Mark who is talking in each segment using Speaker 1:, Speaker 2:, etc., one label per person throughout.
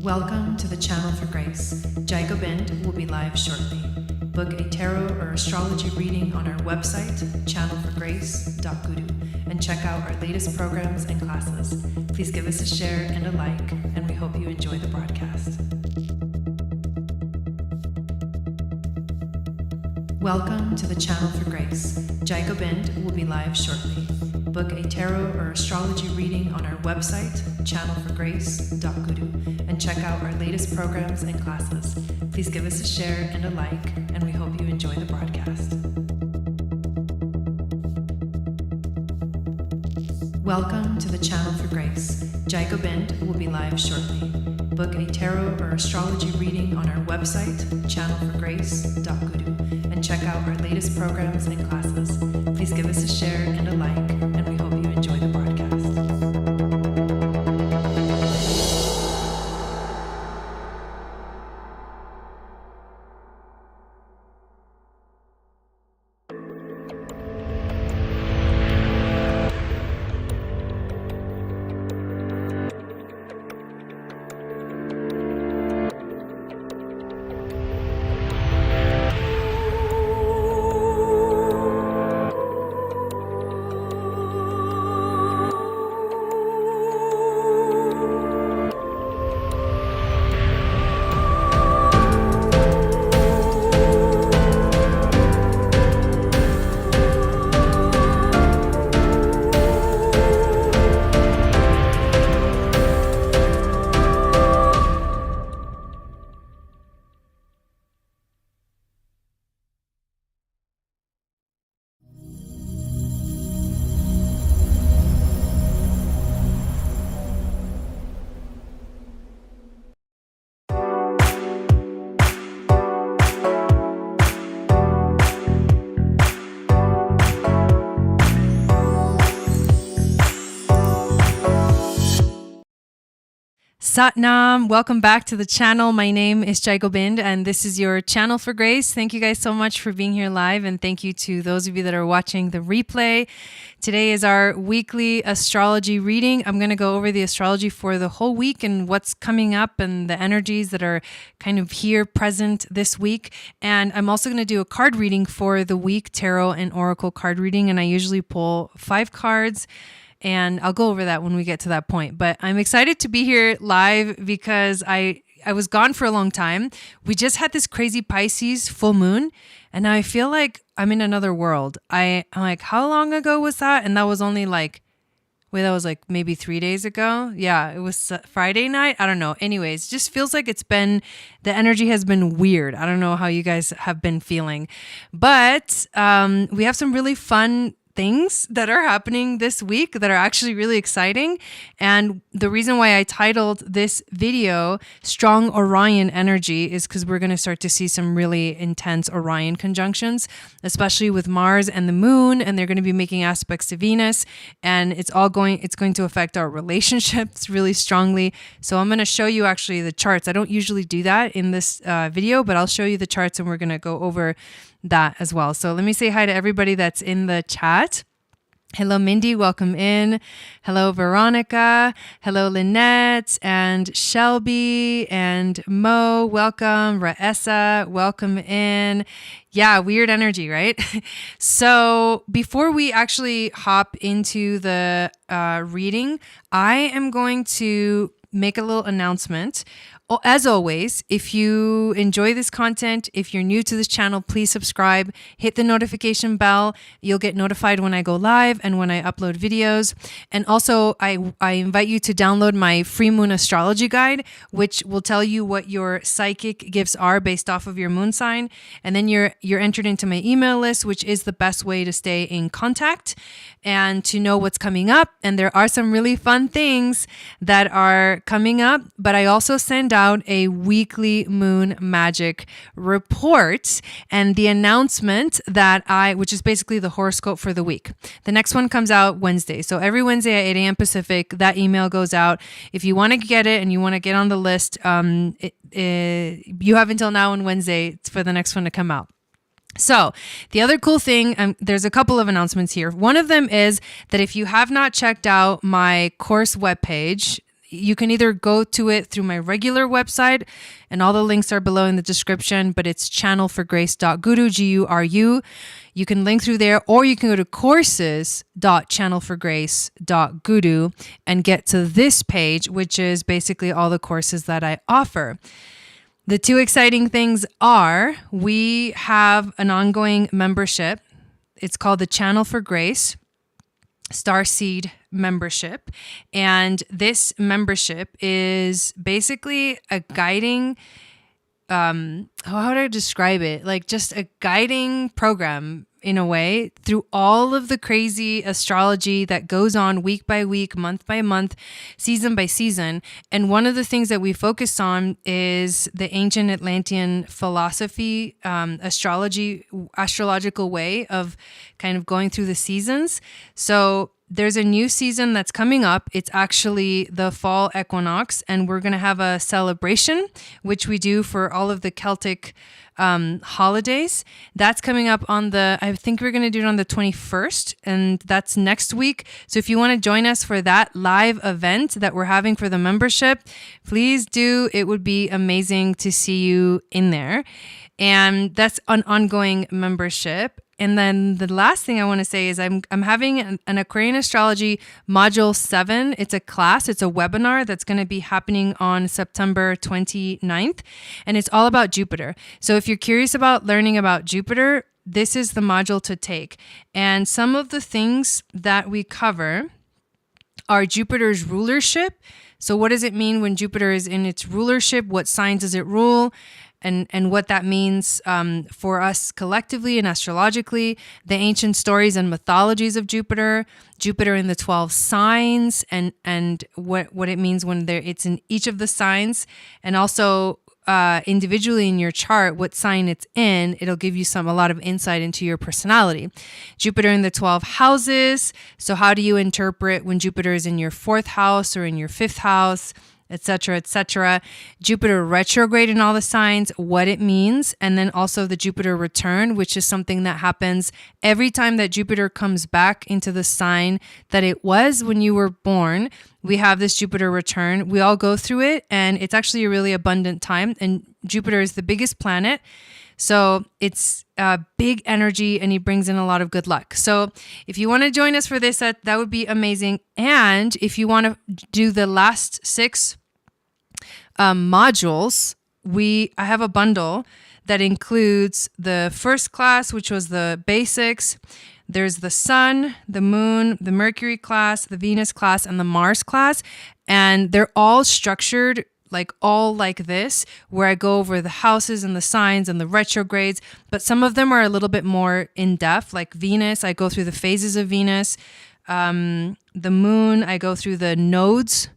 Speaker 1: Welcome to the Channel for Grace. Gobind will be live shortly. Book a tarot or astrology reading on our website, channelforgrace.guru, and check out our latest programs and classes. Please give us a share and a like, and we hope you enjoy the broadcast. Welcome to the Channel for Grace. Gobind will be live shortly. Book a tarot or astrology reading on our website, channelforgrace.guru, and check out our latest programs and classes. Please give us a share and a like, and we hope you enjoy the broadcast. Welcome to the Channel for Grace. Gobind will be live shortly. Book a tarot or astrology reading on our website, channelforgrace.guru, and check out our latest programs and classes. Please give us a share and a like, and we hope you enjoy the broadcast. Satnam, welcome back to the channel. My name is Gobind, and this is your Channel for Grace. Thank you guys so much for being here live, and thank you to those of you that are watching the replay. Today is our weekly astrology reading. I'm going to go over the astrology for the whole week and what's coming up and the energies that are kind of here present this week. And I'm also going to do a card reading for the week, tarot and oracle card reading, and I usually pull 5 cards. And I'll go over that when we get to that point. But I'm excited to be here live because I was gone for a long time. We just had this crazy Pisces full moon, and now I feel like I'm in another world. I'm like, how long ago was that? And that was only that was like maybe 3 days ago. Yeah, it was Friday night. I don't know. Anyways, just feels like the energy has been weird. I don't know how you guys have been feeling. But we have some really fun things that are happening this week that are actually really exciting. And the reason why I titled this video Strong Orion Energy is because we're going to start to see some really intense Orion conjunctions, especially with Mars and the moon, and they're going to be making aspects to Venus, and it's going to affect our relationships really strongly. So I'm going to show you actually the charts. I don't usually do that in this video, but I'll show you the charts, and we're going to go over that as well. So let me say hi to everybody that's in the chat. Hello, Mindy. Welcome in. Hello, Veronica. Hello, Lynette and Shelby and Mo. Welcome. Raessa. Welcome in. Yeah, weird energy, right? So before we actually hop into the reading, I am going to make a little announcement. As always, if you enjoy this content, if you're new to this channel, please subscribe, hit the notification bell. You'll get notified when I go live and when I upload videos. And also, I invite you to download my free moon astrology guide, which will tell you what your psychic gifts are based off of your moon sign. And then you're entered into my email list, which is the best way to stay in contact and to know what's coming up. And there are some really fun things that are coming up, but I also send out a weekly moon magic report and the announcement which is basically the horoscope for the week. The next one comes out Wednesday. So every Wednesday at 8 a.m. Pacific, that email goes out. If you want to get it and you want to get on the list, you have until now on Wednesday for the next one to come out. So the other cool thing, there's a couple of announcements here. One of them is that if you have not checked out my course webpage, you can either go to it through my regular website, and all the links are below in the description, but it's channelforgrace.guru, Guru. You can link through there, or you can go to courses.channelforgrace.guru and get to this page, which is basically all the courses that I offer. The two exciting things are we have an ongoing membership. It's called the Channel for Grace Starseed membership. And this membership is basically a guiding, how do I describe it? Like just a guiding program in a way through all of the crazy astrology that goes on week by week, month by month, season by season. And one of the things that we focus on is the ancient Atlantean philosophy, astrological way of kind of going through the seasons. So there's a new season that's coming up. It's actually the fall equinox, and we're going to have a celebration, which we do for all of the Celtic holidays. That's coming up I think we're going to do it on the 21st, and that's next week. So if you want to join us for that live event that we're having for the membership, please do. It would be amazing to see you in there. And that's an ongoing membership. And then the last thing I want to say is I'm having an Aquarian Astrology Module 7. It's a class. It's a webinar that's going to be happening on September 29th. And it's all about Jupiter. So if you're curious about learning about Jupiter, this is the module to take. And some of the things that we cover are Jupiter's rulership. So what does it mean when Jupiter is in its rulership? What signs does it rule? And what that means for us collectively and astrologically, the ancient stories and mythologies of Jupiter in the 12 signs, and what it means when it's in each of the signs, and also individually in your chart, what sign it's in. It'll give you a lot of insight into your personality. Jupiter in the 12 houses. So how do you interpret when Jupiter is in your 4th house or in your 5th house? Etc., etc. Jupiter retrograde in all the signs, what it means, and then also the Jupiter return, which is something that happens every time that Jupiter comes back into the sign that it was when you were born. We have this Jupiter return. We all go through it, and it's actually a really abundant time, and Jupiter is the biggest planet. So it's big energy, and he brings in a lot of good luck. So if you want to join us for this, that would be amazing. And if you want to do the last 6 modules, I have a bundle that includes the first class, which was the basics. There's the sun, the moon, the Mercury class, the Venus class, and the Mars class. And they're all structured like this, where I go over the houses and the signs and the retrogrades, but some of them are a little bit more in depth. Like Venus, I go through the phases of Venus. The moon, I go through the nodes.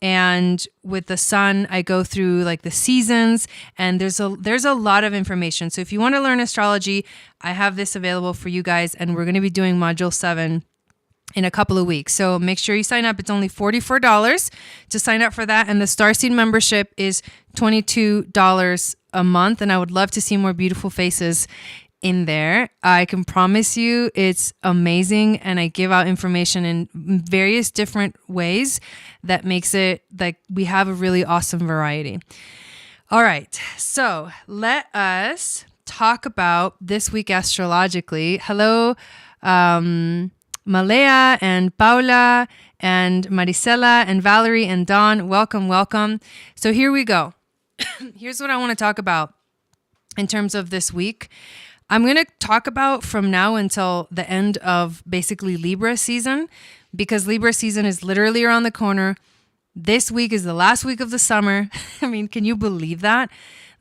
Speaker 1: And with the sun, I go through like the seasons, and there's a lot of information. So if you want to learn astrology, I have this available for you guys, and we're going to be doing module 7 in a couple of weeks. So make sure you sign up. It's only $44 to sign up for that. And the Starseed membership is $22 a month. And I would love to see more beautiful faces in there. I can promise you it's amazing. And I give out information in various different ways that makes it like we have a really awesome variety. All right. So let us talk about this week astrologically. Hello, Malaya and Paula and Maricela and Valerie and Dawn. Welcome, welcome. So here we go. Here's what I want to talk about in terms of this week. I'm going to talk about from now until the end of basically Libra season, because Libra season is literally around the corner. This week is the last week of the summer. I mean, can you believe that?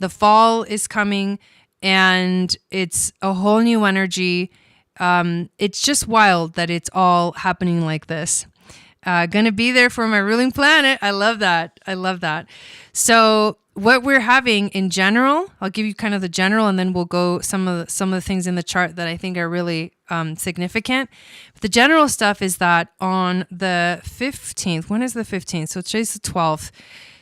Speaker 1: The fall is coming, and it's a whole new energy. It's just wild that it's all happening like this. Gonna be there for my ruling planet. I love that. So what we're having in general, I'll give you kind of the general, and then we'll go some of the things in the chart that I think are really significant. The general stuff is that on the 15th, when is the 15th? So today's the 12th.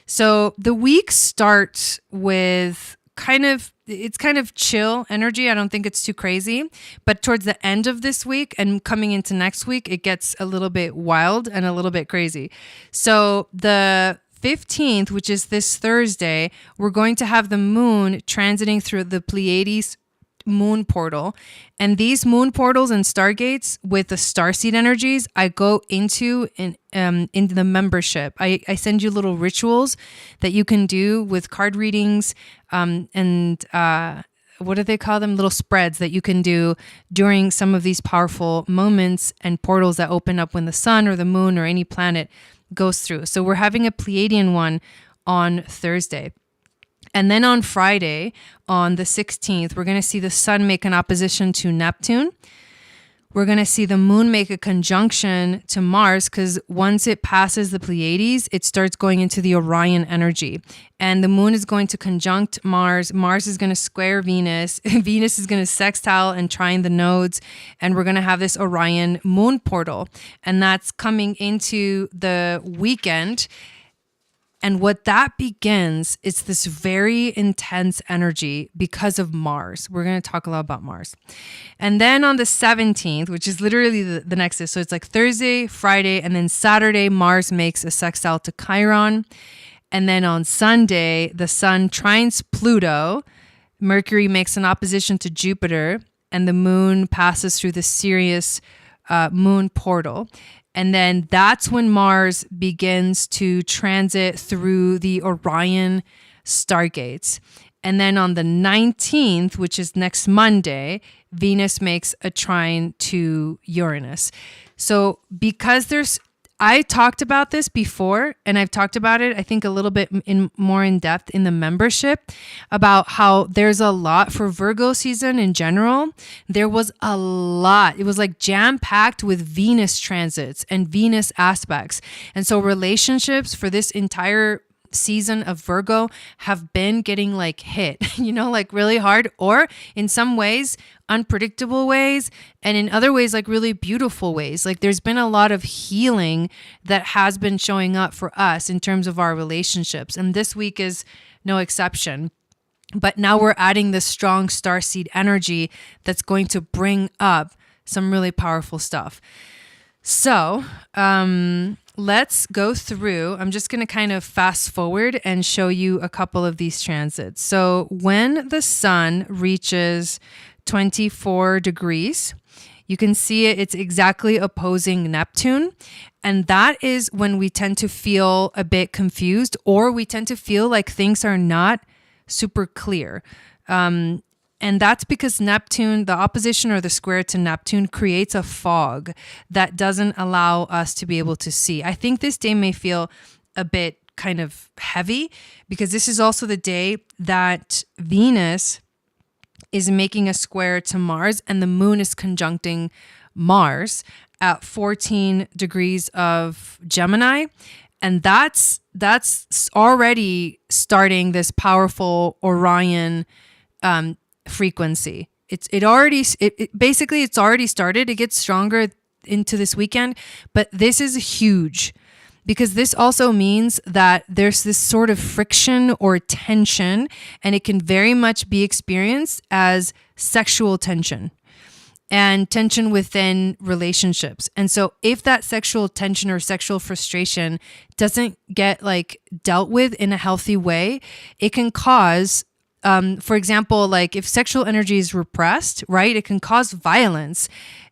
Speaker 1: So the week starts with it's kind of chill energy. I don't think it's too crazy. But towards the end of this week and coming into next week, it gets a little bit wild and a little bit crazy. So the 15th, which is this Thursday, we're going to have the moon transiting through the Pleiades moon portal. And these moon portals and stargates with the starseed energies, I go into the membership. I send you little rituals that you can do with card readings and what do they call them? Little spreads that you can do during some of these powerful moments and portals that open up when the sun or the moon or any planet goes through. So we're having a Pleiadian one on Thursday. And then on Friday, on the 16th, we're going to see the sun make an opposition to Neptune. We're going to see the moon make a conjunction to Mars because once it passes the Pleiades, it starts going into the Orion energy. And the moon is going to conjunct Mars. Mars is going to square Venus. Venus is going to sextile and trine the nodes. And we're going to have this Orion moon portal. And that's coming into the weekend. And what that begins is this very intense energy because of Mars. We're going to talk a lot about Mars. And then on the 17th, which is literally the next day, so it's like Thursday, Friday, and then Saturday, Mars makes a sextile to Chiron. And then on Sunday, the sun trines Pluto, Mercury makes an opposition to Jupiter, and the moon passes through the Sirius moon portal. And then that's when Mars begins to transit through the Orion stargates. And then on the 19th, which is next Monday, Venus makes a trine to Uranus. So because I talked about this before, and I've talked about it, I think, a little bit more in depth in the membership about how there's a lot for Virgo season in general. There was a lot. It was like jam-packed with Venus transits and Venus aspects. And so relationships for this entire season of Virgo have been getting like hit, like really hard, or in some ways unpredictable ways, and in other ways like really beautiful ways. Like there's been a lot of healing that has been showing up for us in terms of our relationships, and this week is no exception. But now we're adding this strong starseed energy that's going to bring up some really powerful stuff. So let's go through. I'm just going to kind of fast forward and show you a couple of these transits. So when the sun reaches 24 degrees, you can see it's exactly opposing Neptune. And that is when we tend to feel a bit confused, or we tend to feel like things are not super clear. And that's because Neptune, the opposition or the square to Neptune, creates a fog that doesn't allow us to be able to see. I think this day may feel a bit kind of heavy because this is also the day that Venus is making a square to Mars and the moon is conjuncting Mars at 14 degrees of Gemini. And that's already starting this powerful Orion frequency. It's already started. It gets stronger into this weekend, but this is huge because this also means that there's this sort of friction or tension, and it can very much be experienced as sexual tension and tension within relationships. And so if that sexual tension or sexual frustration doesn't get like dealt with in a healthy way, it can cause for example, like if sexual energy is repressed, right, it can cause violence,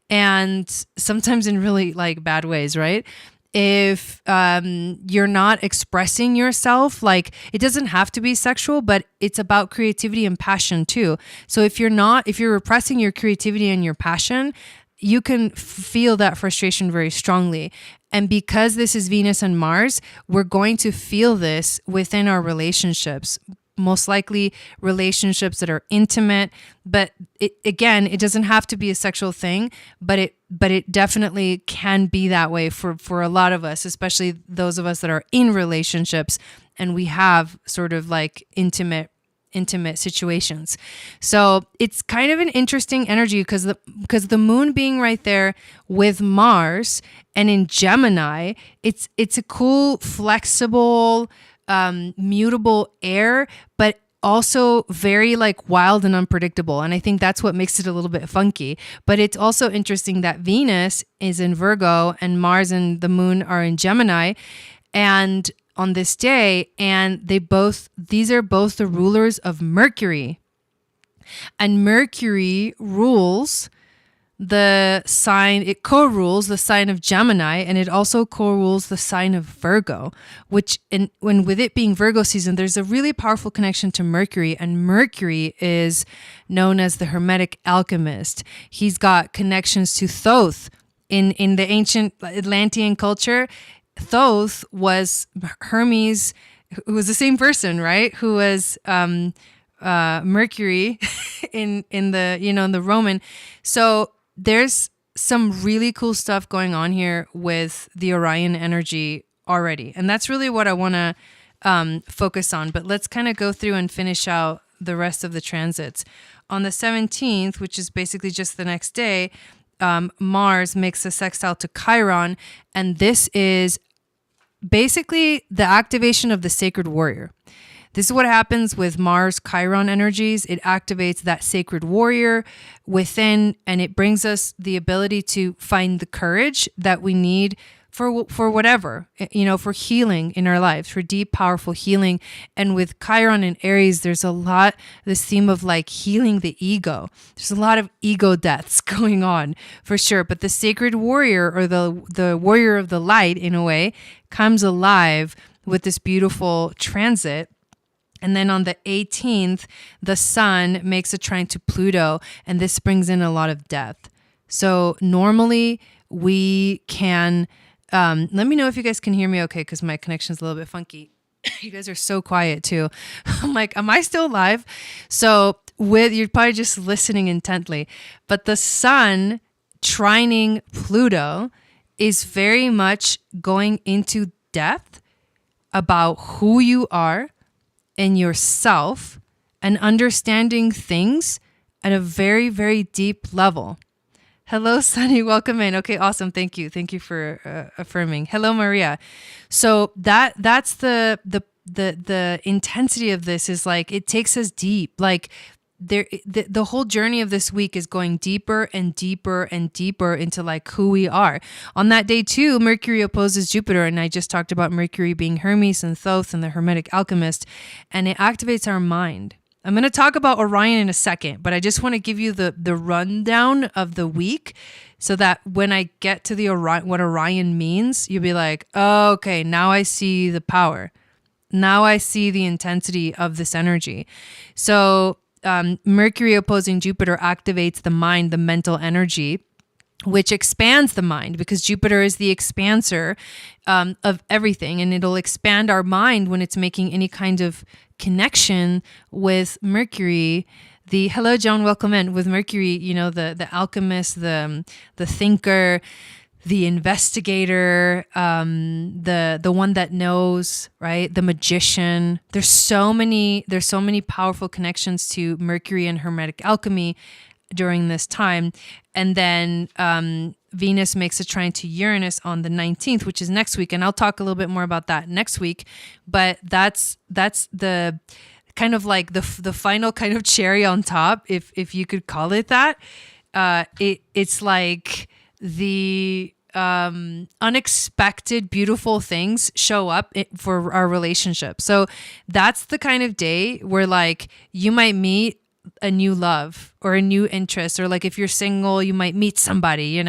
Speaker 1: and sometimes in really like bad ways, right? If you're not expressing yourself, like it doesn't have to be sexual, but it's about creativity and passion too. So if you're repressing your creativity and your passion, you can feel that frustration very strongly. And because this is Venus and Mars, we're going to feel this within our relationships. Most likely relationships that are intimate, but it doesn't have to be a sexual thing, but it definitely can be that way for a lot of us, especially those of us that are in relationships and we have sort of like intimate situations. So it's kind of an interesting energy because the moon being right there with Mars and in Gemini, it's a cool, flexible, mutable air, but also very like wild and unpredictable. And I think that's what makes it a little bit funky. But it's also interesting that Venus is in Virgo and Mars and the moon are in Gemini. And on this day, and these are both the rulers of Mercury. And Mercury rules the sign, it co-rules the sign of Gemini, and it also co-rules the sign of Virgo, when with it being Virgo season, there's a really powerful connection to Mercury, and Mercury is known as the Hermetic alchemist. He's got connections to Thoth. In the ancient Atlantean culture, Thoth was Hermes, who was the same person, right? Who was Mercury in the Roman. So there's some really cool stuff going on here with the Orion energy already. And that's really what I want to focus on. But let's kind of go through and finish out the rest of the transits. On the 17th, which is basically just the next day, Mars makes a sextile to Chiron. And this is basically the activation of the sacred warrior. This is what happens with Mars Chiron energies. It activates that sacred warrior within, and it brings us the ability to find the courage that we need for whatever, for healing in our lives, for deep, powerful healing. And with Chiron and Aries, there's a lot, this theme of like healing the ego. There's a lot of ego deaths going on for sure. But the sacred warrior, or the warrior of the light in a way, comes alive with this beautiful transit. And then on the 18th, the sun makes a trine to Pluto, and this brings in a lot of death. So normally we can, let me know if you guys can hear me okay, because my connection's a little bit funky. You guys are so quiet too. I'm like, am I still live? So you're probably just listening intently. But the sun trining Pluto is very much going into depth about who you are in yourself and understanding things at a very, very deep level. Hello, Sunny. Welcome in. Okay, awesome. Thank you. Thank you for affirming. Hello, Maria. So that's the intensity of this is like, it takes us deep. Like the whole journey of this week is going deeper and deeper and deeper into like who we are. On that day too, Mercury opposes Jupiter, and I just talked about Mercury being Hermes and Thoth and the Hermetic alchemist, and it activates our mind. I'm going to talk about Orion in a second, but I just want to give you the rundown of the week so that when I get to the what Orion means, you'll be like, oh, okay, now I see the power. Now I see the intensity of this energy. So Mercury opposing Jupiter activates the mind, the mental energy, which expands the mind, because Jupiter is the expanser of everything, and it'll expand our mind when it's making any kind of connection with Mercury. Hello, Joan, welcome in. With Mercury, the alchemist, the thinker, the investigator, the one that knows, right? The magician. There's so many powerful connections to Mercury and Hermetic alchemy during this time. And then Venus makes a trine to Uranus on the 19th, which is next week. And I'll talk a little bit more about that next week. But that's the kind of like the final kind of cherry on top, if you could call it that. It's like the unexpected beautiful things show up for our relationship. So that's the kind of day where like you might meet a new love or a new interest, or like if you're single, you might meet somebody,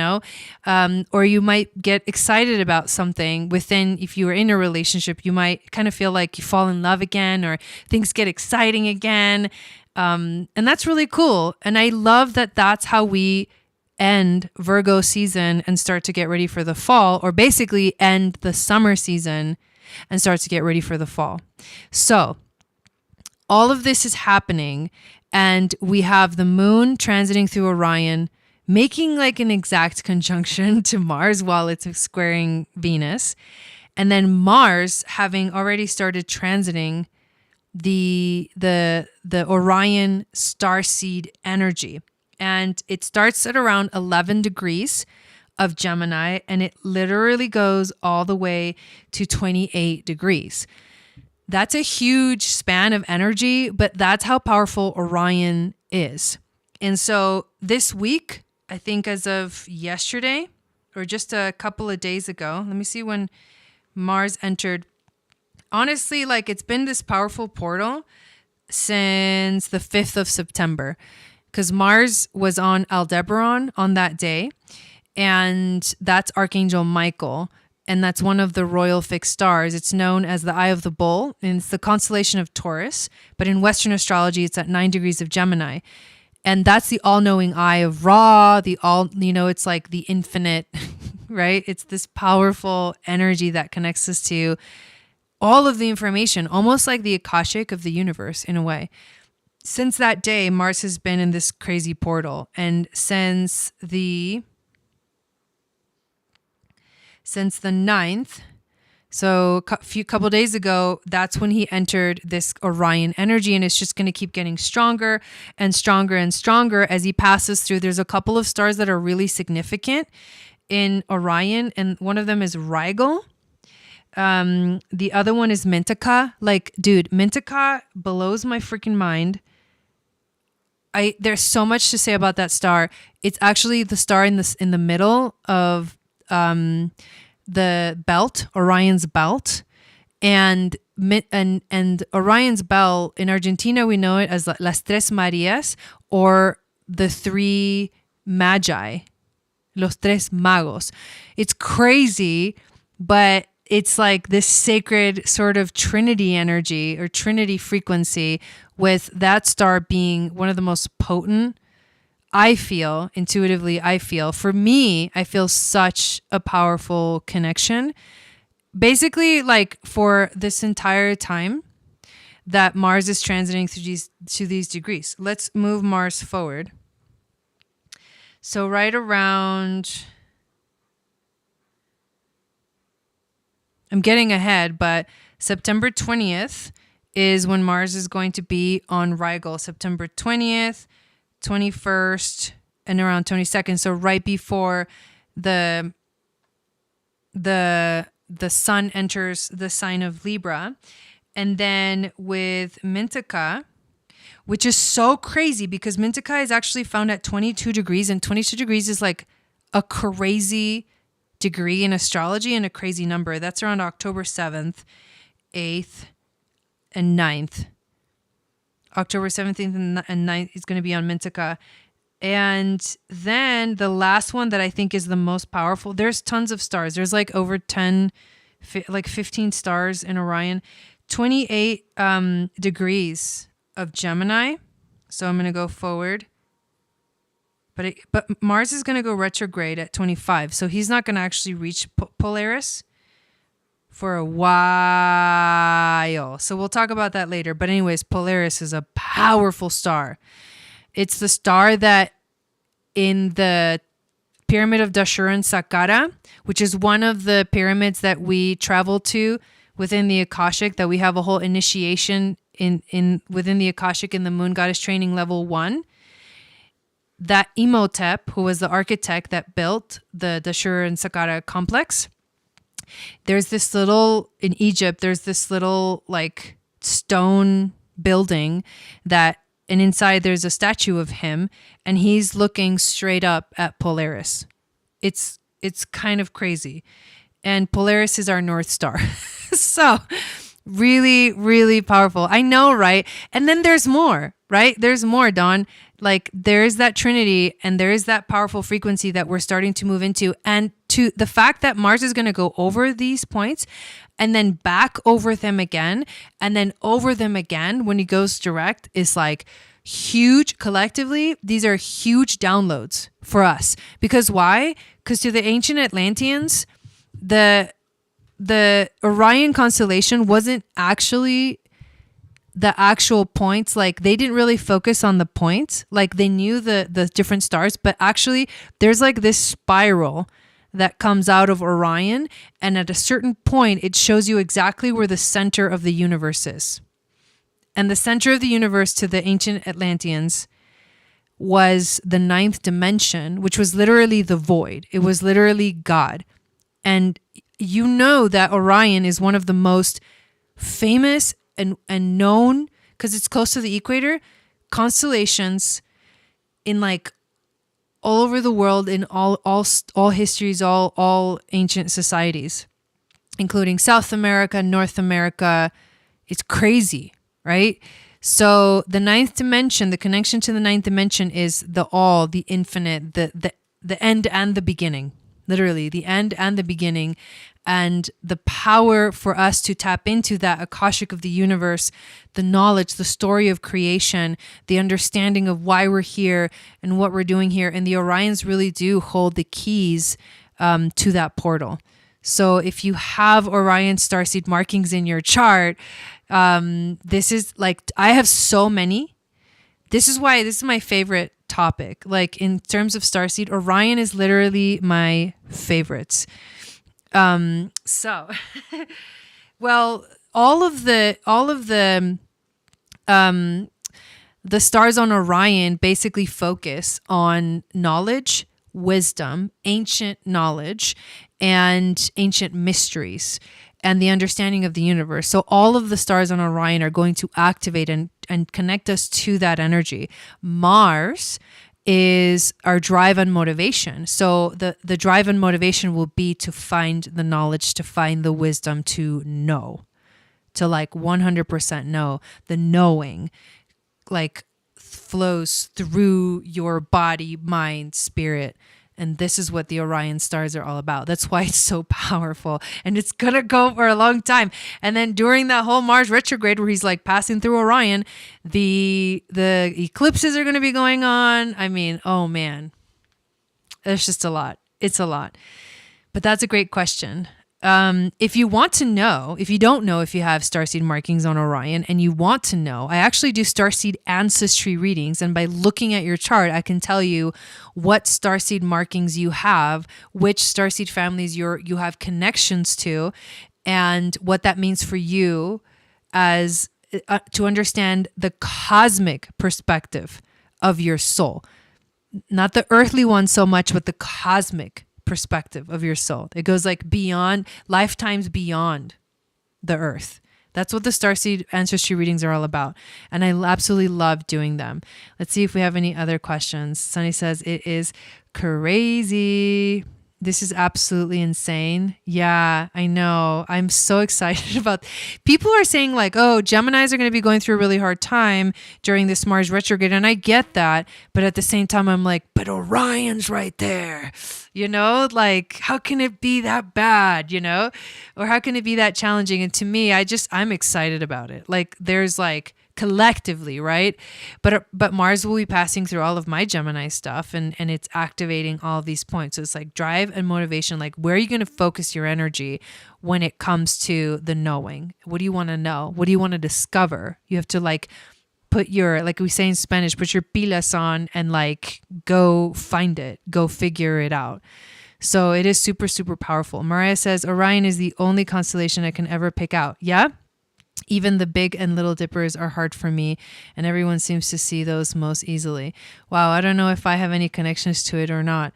Speaker 1: or you might get excited about something within. If you were in a relationship, you might kind of feel like you fall in love again, or things get exciting again. And that's really cool. And I love that that's how we end Virgo season and start to get ready for the fall, or basically end the summer season and start to get ready for the fall. So all of this is happening, and we have the moon transiting through Orion, making like an exact conjunction to Mars while it's squaring Venus. And then Mars having already started transiting the Orion starseed energy. And it starts at around 11 degrees of Gemini, and it literally goes all the way to 28 degrees. That's a huge span of energy, but that's how powerful Orion is. And so this week, I think as of yesterday or just a couple of days ago, let me see when Mars entered. Honestly, like it's been this powerful portal since the 5th of September because Mars was on Aldebaran on that day. And that's Archangel Michael. And that's one of the royal fixed stars. It's known as the Eye of the Bull, and it's the constellation of Taurus. But in Western astrology, it's at 9 degrees of Gemini. And that's the all-knowing eye of Ra, it's like the infinite, right? It's this powerful energy that connects us to all of the information, almost like the Akashic of the universe in a way. Since that day, Mars has been in this crazy portal. And since the 9th, so a couple days ago, that's when he entered this Orion energy, and it's just going to keep getting stronger and stronger and stronger as he passes through. There's a couple of stars that are really significant in Orion, and one of them is Rigel. The other one is Mintaka. Like, dude, Mintaka blows my freaking mind. There's so much to say about that star. It's actually the star in the middle of the belt, Orion's belt, and Orion's belt in Argentina, we know it as Las Tres Marias, or the three magi, Los Tres Magos. It's crazy, but it's like this sacred sort of Trinity energy or Trinity frequency, with that star being one of the most potent. I feel for me, I feel such a powerful connection. Basically, like for this entire time that Mars is transiting through these degrees. Let's move Mars forward. So right around, I'm getting ahead, but September 20th is when Mars is going to be on Rigel. September 20th, 21st, and around 22nd. So right before the sun enters the sign of Libra. And then with Mintaka, which is so crazy because Mintaka is actually found at 22 degrees, and 22 degrees is like a crazy degree in astrology and a crazy number. That's around October 7th, 8th, and 9th. October 17th and 9th is going to be on Mintaka. And then the last one that I think is the most powerful, there's tons of stars. There's like over 15 stars in Orion. 28 degrees of Gemini. So I'm going to go forward. But Mars is going to go retrograde at 25. So he's not going to actually reach Polaris for a while. So we'll talk about that later. But anyways, Polaris is a powerful star. It's the star that in the pyramid of Dashur and Saqqara, which is one of the pyramids that we travel to within the Akashic, that we have a whole initiation within the Akashic in the Moon Goddess Training Level 1. That Imhotep, who was the architect that built the Dashur and Saqqara complex, there's this little, in Egypt, there's this little like stone building and inside there's a statue of him, and he's looking straight up at Polaris. It's kind of crazy. And Polaris is our North Star. So really, really powerful. I know, right? And then there's more, right? There's more, Dawn. Like there's that Trinity, and there is that powerful frequency that we're starting to move into. And to the fact that Mars is going to go over these points and then back over them again and then over them again when he goes direct is like huge. Collectively, these are huge downloads for us. Because why? Because to the ancient Atlanteans, the Orion constellation wasn't actually the actual points. Like they didn't really focus on the points. Like they knew the different stars, but actually there's like this spiral that comes out of Orion, and at a certain point it shows you exactly where the center of the universe is. And the center of the universe to the ancient Atlanteans was the 9th dimension, which was literally the void. It was literally God. And you know that Orion is one of the most famous and known because it's close to the equator, constellations in like all over the world, in all histories, all ancient societies, including South America, North America. It's crazy, right? So the ninth dimension, the connection to the ninth dimension is the all, the infinite, the end and the beginning. Literally, the end and the beginning. And the power for us to tap into that Akashic of the universe, the knowledge, the story of creation, the understanding of why we're here and what we're doing here. And the Orions really do hold the keys to that portal. So if you have Orion starseed markings in your chart, this is like, I have so many. This is why this is my favorite topic. Like in terms of starseed, Orion is literally my favorites. So, well, all of the stars on Orion basically focus on knowledge, wisdom, ancient knowledge, and ancient mysteries, and the understanding of the universe. So all of the stars on Orion are going to activate and connect us to that energy. Mars is our drive and motivation. So the drive and motivation will be to find the knowledge, to find the wisdom, to know, to like 100% know. The knowing like flows through your body, mind, spirit. And this is what the Orion stars are all about. That's why it's so powerful. And it's going to go for a long time. And then during that whole Mars retrograde where he's like passing through Orion, the eclipses are going to be going on. I mean, oh man, there's just a lot. It's a lot. But that's a great question. If you want to know, if you don't know if you have starseed markings on Orion and you want to know, I actually do starseed ancestry readings. And by looking at your chart, I can tell you what starseed markings you have, which starseed families you have connections to, and what that means for you as to understand the cosmic perspective of your soul. Not the earthly one so much, but the cosmic perspective of your soul. It goes like beyond, lifetimes beyond the earth. That's what the starseed ancestry readings are all about. And I absolutely love doing them. Let's see if we have any other questions. Sunny says, it is crazy. This is absolutely insane. Yeah, I know. I'm so excited about. People are saying like, oh, Geminis are going to be going through a really hard time during this Mars retrograde. And I get that. But at the same time, I'm like, but Orion's right there. You know, like, how can it be that bad, you know? Or how can it be that challenging? And to me, I'm excited about it. Like, there's like, collectively, right? But Mars will be passing through all of my Gemini stuff and it's activating all of these points. So it's like drive and motivation, like where are you going to focus your energy when it comes to the knowing? What do you want to know? What do you want to discover? You have to like put your, like we say in Spanish, put your pilas on and like go find it, go figure it out. So it is super, super powerful. Mariah says, Orion is the only constellation I can ever pick out. Yeah? Even the big and little dippers are hard for me, and everyone seems to see those most easily. Wow, I don't know if I have any connections to it or not.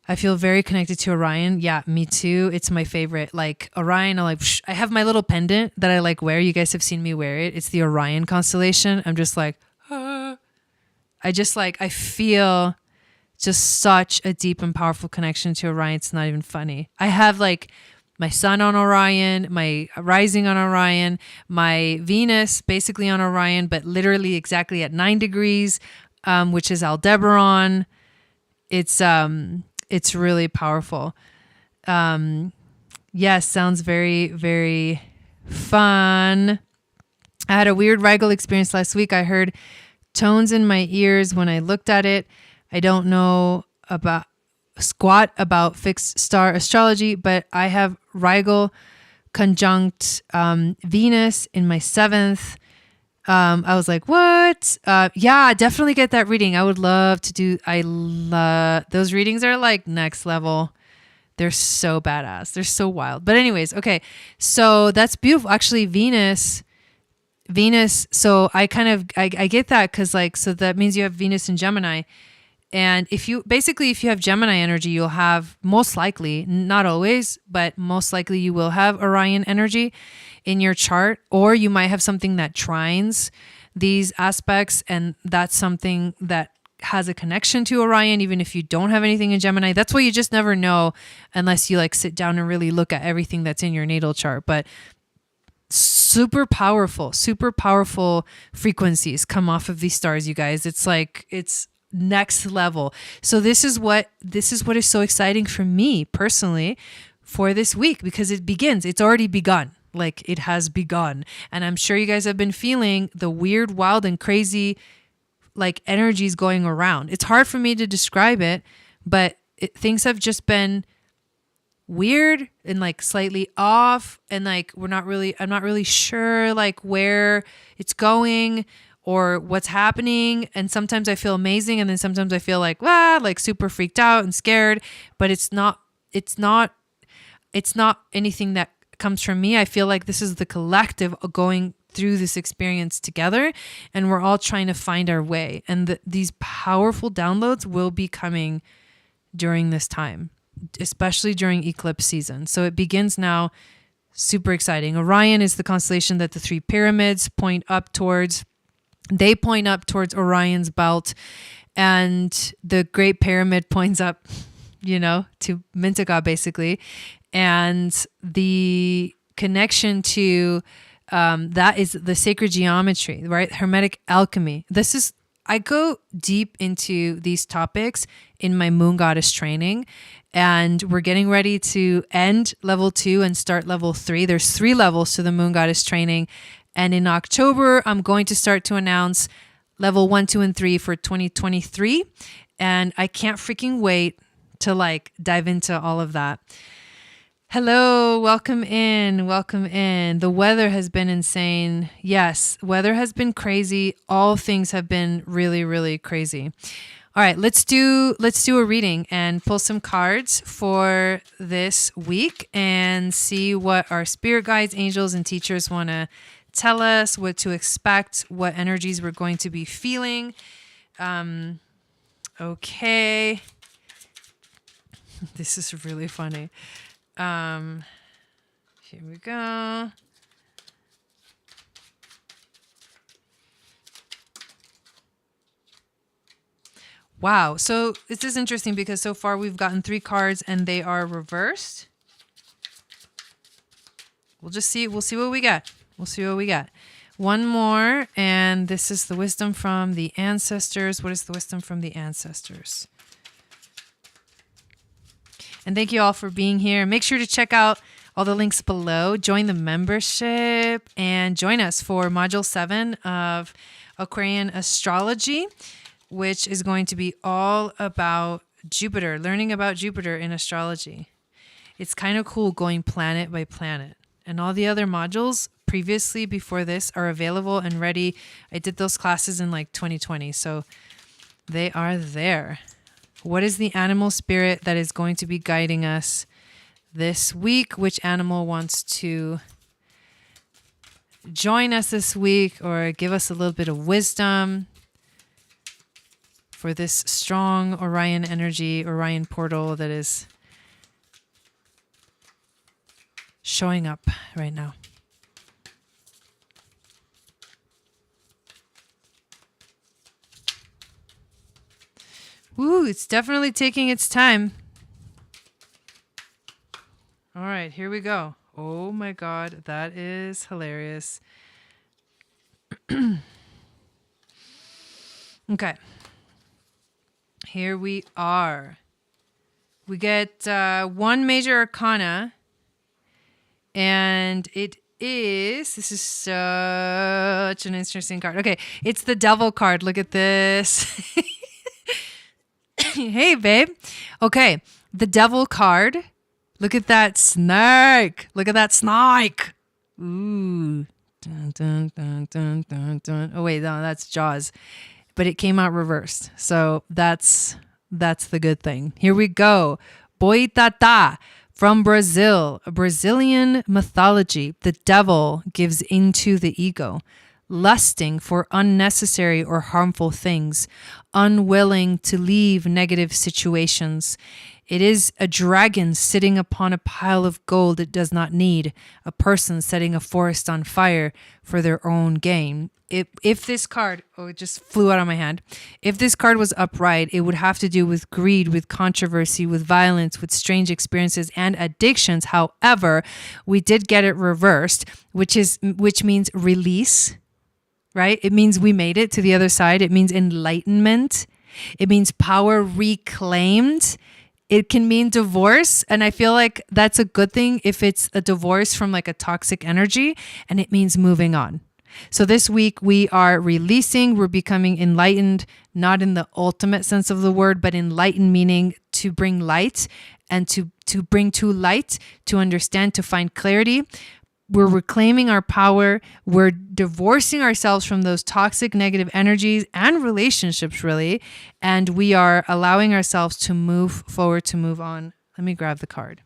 Speaker 1: I feel very connected to Orion. Yeah, me too. It's my favorite. Like Orion, I have my little pendant that I like wear. You guys have seen me wear it. It's the Orion constellation. I'm just like, I feel just such a deep and powerful connection to Orion. It's not even funny. I have like my sun on Orion, my rising on Orion, my Venus basically on Orion, but literally exactly at 9 degrees, which is Aldebaran. It's really powerful. Yes, sounds very, very fun. I had a weird Rigel experience last week. I heard tones in my ears when I looked at it. I don't know about fixed star astrology, but I have Rigel conjunct Venus in my 7th. I was like, what? Yeah, definitely get that reading. I would love to do. Those readings are like next level. They're so badass. They're so wild. But anyways, okay. So that's beautiful. Actually, Venus. So I get that because like, so that means you have Venus in Gemini. And if you have Gemini energy, you'll have, most likely, not always, but most likely you will have Orion energy in your chart, or you might have something that trines these aspects, and that's something that has a connection to Orion, even if you don't have anything in Gemini. That's why you just never know unless you like sit down and really look at everything that's in your natal chart. But super powerful frequencies come off of these stars, you guys. It's next level. So this is what is so exciting for me personally for this week, because it's already begun. Like, it has begun. And I'm sure you guys have been feeling the weird, wild, and crazy like energies going around. It's hard for me to describe it, but things have just been weird and like slightly off, and like I'm not really sure like where it's going or what's happening. And sometimes I feel amazing, and then sometimes I feel like super freaked out and scared, but it's not anything that comes from me. I feel like this is the collective going through this experience together, and we're all trying to find our way. And these powerful downloads will be coming during this time, especially during eclipse season. So it begins now. Super exciting. Orion is the constellation that the three pyramids point up towards. They point up towards Orion's belt, and the Great Pyramid points up, to Mintaka basically. And the connection to that is the sacred geometry, right? Hermetic alchemy. I go deep into these topics in my Moon Goddess training, and we're getting ready to end level 2 and start level 3. There's 3 levels to the Moon Goddess training. And in October, I'm going to start to announce level 1, 2, and 3 for 2023. And I can't freaking wait to like dive into all of that. Hello, welcome in. The weather has been insane. Yes, weather has been crazy. All things have been really, really crazy. All right, let's do a reading and pull some cards for this week and see what our spirit guides, angels, and teachers want to tell us, what to expect, what energies we're going to be feeling. Okay. This is really funny. Here we go. Wow. So this is interesting because so far we've gotten 3 cards and they are reversed. We'll see what we got. One more, and this is the wisdom from the ancestors. What is the wisdom from the ancestors? And thank you all for being here. Make sure to check out all the links below. Join the membership and join us for Module 7 of Aquarian Astrology, which is going to be all about Jupiter, learning about Jupiter in astrology. It's kind of cool going planet by planet. And all the other modules previously before this are available and ready. I did those classes in like 2020, so they are there. What is the animal spirit that is going to be guiding us this week? Which animal wants to join us this week or give us a little bit of wisdom for this strong Orion energy, Orion portal that is showing up right now? Ooh, it's definitely taking its time. All right, here we go. Oh my God, that is hilarious. Okay. Here we are. We get one major arcana, and this is such an interesting card. Okay, it's the Devil card. Look at this. Hey, babe. Okay, the Devil card. Look at that snake. Ooh. Dun, dun, dun, dun, dun, dun. Oh, wait, no, that's Jaws. But it came out reversed. So that's the good thing. Here we go. Boitata from Brazil, a Brazilian mythology. The devil gives into the ego. lusting for unnecessary or harmful things, unwilling to leave negative situations. It is a dragon sitting upon a pile of gold it does not need, a person setting a forest on fire for their own gain. If this card, oh, it just flew out of my hand. If this card was upright, it would have to do with greed, with controversy, with violence, with strange experiences and addictions. However, we did get it reversed, which means release, right? It means we made it to the other side. It means enlightenment. It means power reclaimed. It can mean divorce. And I feel like that's a good thing if it's a divorce from like a toxic energy, and it means moving on. So this week we are releasing, we're becoming enlightened, not in the ultimate sense of the word, but enlightened meaning to bring light and to bring to light, to understand, to find clarity. We're reclaiming our power. We're divorcing ourselves from those toxic negative energies and relationships, really. And we are allowing ourselves to move forward, to move on. Let me grab the card.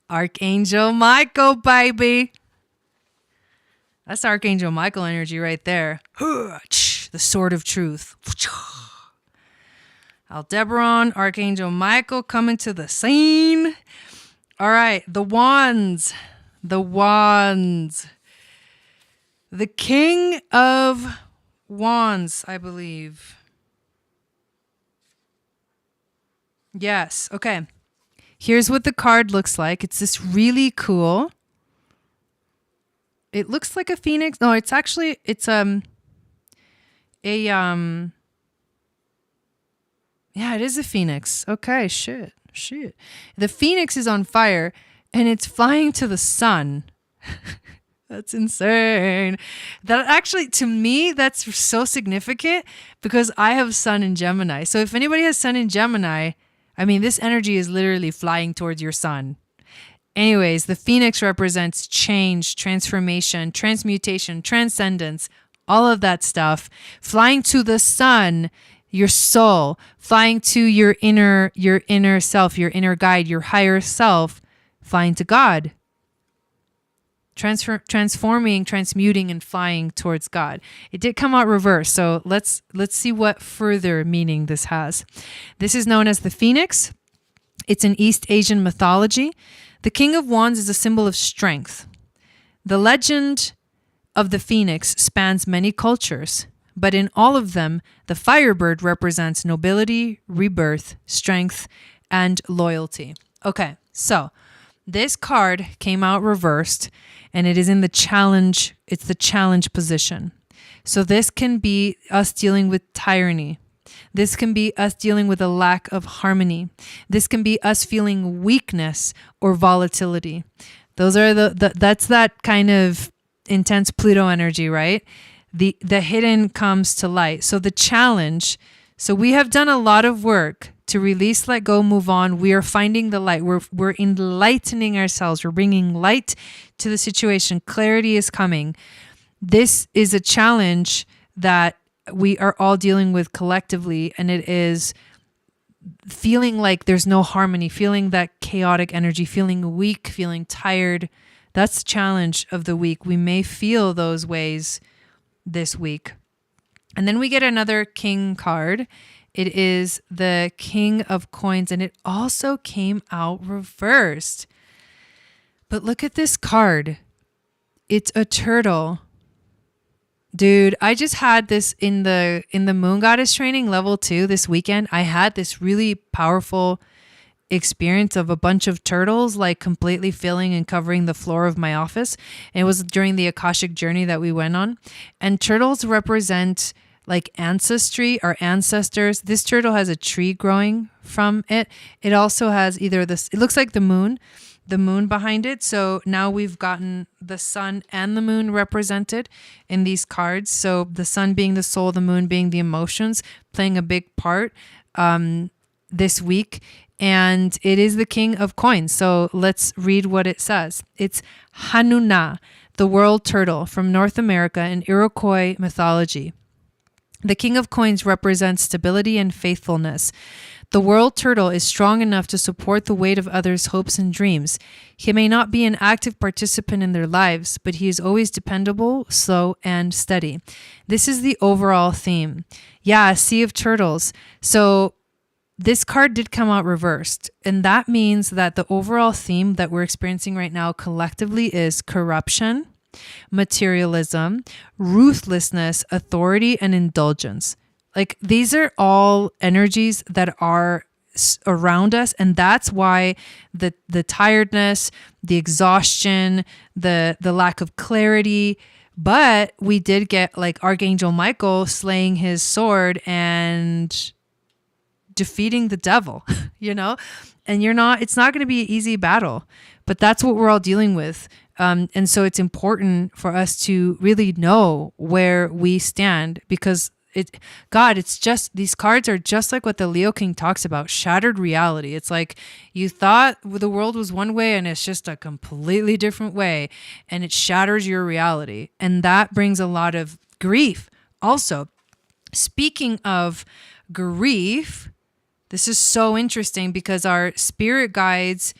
Speaker 1: Archangel Michael, baby. That's Archangel Michael energy right there. The sword of truth. Aldebaran, Archangel Michael coming to the scene. All right, the wands. The wands. The King of Wands, I believe. Yes, okay. Here's what the card looks like. It's this really cool. It looks like a phoenix. No, it's yeah, it is a phoenix. Okay, shit. The phoenix is on fire and it's flying to the sun. That's insane. That actually, to me, that's so significant because I have Sun in Gemini. So if anybody has Sun in Gemini, I mean, this energy is literally flying towards your sun. Anyways, the phoenix represents change, transformation, transmutation, transcendence, all of that stuff. Flying to the sun, your soul, flying to your inner self, your inner guide, your higher self, flying to God. Transforming, transmuting, and flying towards God. It did come out reverse, so let's see what further meaning this has. This is known as the phoenix. It's in East Asian mythology. The King of Wands is a symbol of strength. The legend of the phoenix spans many cultures, but in all of them, the firebird represents nobility, rebirth, strength, and loyalty. Okay, so this card came out reversed, and it is in the challenge. It's the challenge position. So this can be us dealing with tyranny. This can be us dealing with a lack of harmony. This can be us feeling weakness or volatility. Those are that's that kind of intense Pluto energy, right? The hidden comes to light. So the challenge, so we have done a lot of work to release, let go, move on. We are finding the light. We're enlightening ourselves. We're bringing light to the situation. Clarity is coming. This is a challenge that we are all dealing with collectively, and it is feeling like there's no harmony, feeling that chaotic energy, feeling weak, feeling tired. That's the challenge of the week. We may feel those ways this week. And then we get another king card. It is the King of Coins, and it also came out reversed. But look at this card. It's a turtle. Dude, I just had this in the Moon Goddess training level 2 this weekend. I had this really powerful experience of a bunch of turtles like completely filling and covering the floor of my office. And it was during the Akashic journey that we went on. And turtles represent like ancestry, our ancestors. This turtle has a tree growing from it. It also has either this, it looks like the moon behind it. So now we've gotten the sun and the moon represented in these cards. So the sun being the soul, the moon being the emotions, playing a big part this week. And it is the King of Coins. So let's read what it says. It's Hanuna, the world turtle from North America in Iroquois mythology. The King of Coins represents stability and faithfulness. The world turtle is strong enough to support the weight of others' hopes and dreams. He may not be an active participant in their lives, but he is always dependable, slow, and steady. This is the overall theme. Yeah, Sea of Turtles. So this card did come out reversed, and that means that the overall theme that we're experiencing right now collectively is corruption, materialism, ruthlessness, authority, and indulgence. Like, these are all energies that are around us, and that's why the tiredness, the exhaustion, the lack of clarity. But we did get like Archangel Michael slaying his sword and defeating the devil, you know, and it's not going to be an easy battle, but that's what we're all dealing with. And so it's important for us to really know where we stand, because it's just, these cards are just like what the Leo King talks about, shattered reality. It's like you thought the world was one way and it's just a completely different way, and it shatters your reality. And that brings a lot of grief. Also, speaking of grief, this is so interesting because our spirit guides,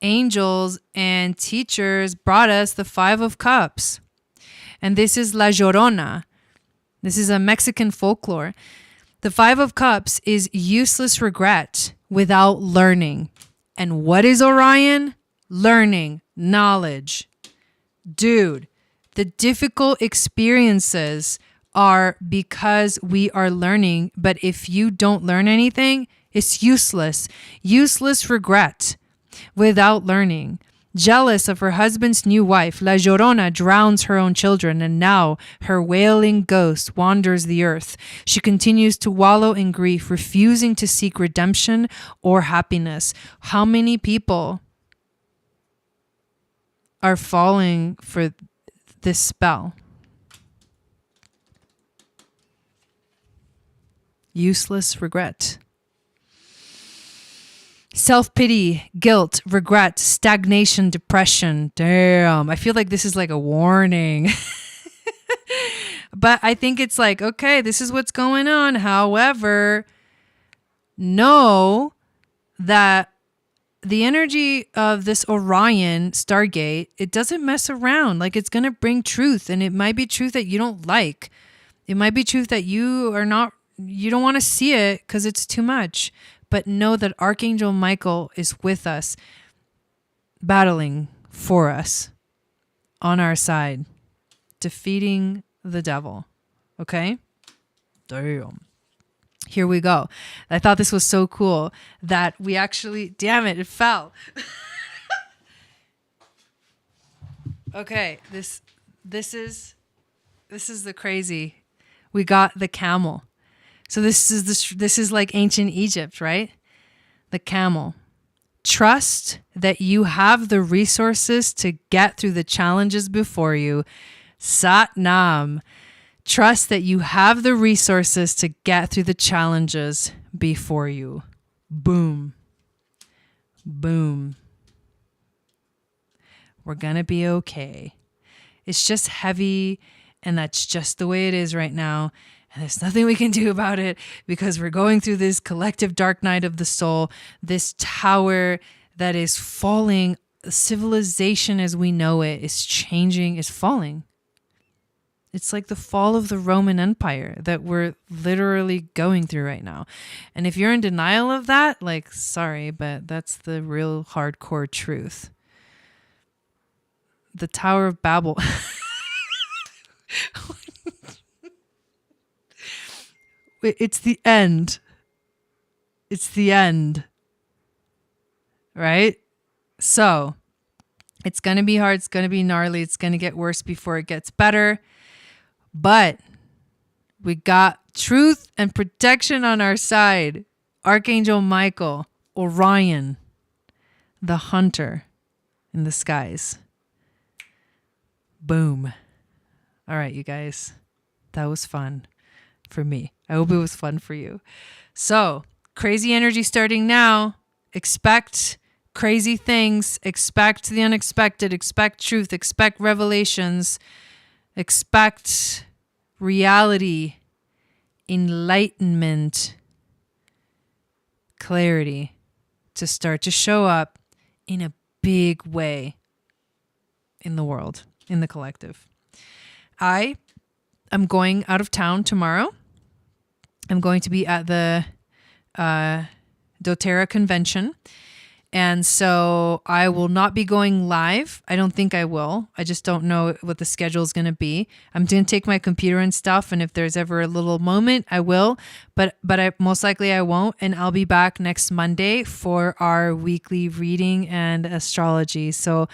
Speaker 1: angels, and teachers brought us the Five of Cups. And this is La Llorona. This is a Mexican folklore. The Five of Cups is useless regret without learning. And what is Orion? Learning, knowledge. Dude, the difficult experiences are because we are learning. But if you don't learn anything, it's useless. Useless regret without learning. Jealous of her husband's new wife, La Llorona drowns her own children, and now her wailing ghost wanders the earth. She continues to wallow in grief, refusing to seek redemption or happiness. How many people are falling for this spell? Useless regret. Self-pity, guilt, regret, stagnation, depression. Damn, I feel like this is like a warning. But I think it's like, okay, this is what's going on. However, know that the energy of this Orion Stargate, it doesn't mess around. Like, it's going to bring truth, and it might be truth that you don't like. It might be truth that you don't want to see it because it's too much. But know that Archangel Michael is with us, battling for us, on our side, defeating the devil. Okay? Damn. Here we go. I thought this was so cool that we actually, damn it, it fell. Okay, this is the crazy. We got the camel. So this is like ancient Egypt, right? The camel. Trust that you have the resources to get through the challenges before you. Sat Nam. Trust that you have the resources to get through the challenges before you. Boom. Boom. We're gonna be okay. It's just heavy, and that's just the way it is right now. And there's nothing we can do about it because we're going through this collective dark night of the soul, this tower that is falling. Civilization as we know it is changing, is falling. It's like the fall of the Roman Empire that we're literally going through right now. And if you're in denial of that, like, sorry, but that's the real hardcore truth. The Tower of Babel. It's the end. It's the end. Right? So, it's going to be hard. It's going to be gnarly. It's going to get worse before it gets better. But we got truth and protection on our side. Archangel Michael, Orion, the hunter in the skies. Boom. All right, you guys. That was fun for me. I hope it was fun for you. So, crazy energy starting now. Expect crazy things. Expect the unexpected. Expect truth. Expect revelations. Expect reality, enlightenment, clarity to start to show up in a big way in the world, in the collective. I am going out of town tomorrow. I'm going to be at the DOTERRA convention. And so I will not be going live. I don't think I will. I just don't know what the schedule is going to be. I'm going to take my computer and stuff. And if there's ever a little moment, I will. But I most likely I won't. And I'll be back next Monday for our weekly reading and astrology. So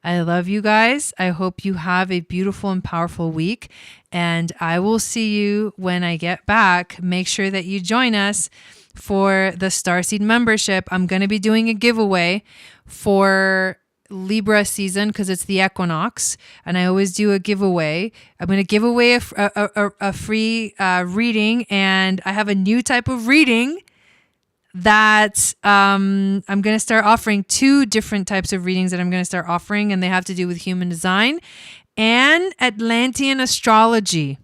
Speaker 1: I love you guys. I hope you have a beautiful and powerful week. And I will see you when I get back. Make sure that you join us for the Starseed membership. I'm going to be doing a giveaway for Libra season because it's the equinox, and I always do a giveaway. I'm going to give away a free reading, and I have a new type of reading that I'm going to start offering. 2 different types of readings that I'm going to start offering, and they have to do with human design and Atlantean astrology.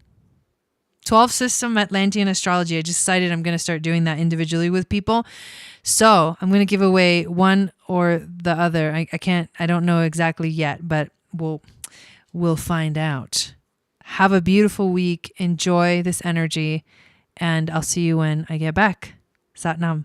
Speaker 1: 12 system Atlantean astrology. I just decided I'm going to start doing that individually with people. So I'm going to give away one or the other. I don't know exactly yet, but we'll find out. Have a beautiful week. Enjoy this energy, and I'll see you when I get back. Sat Nam.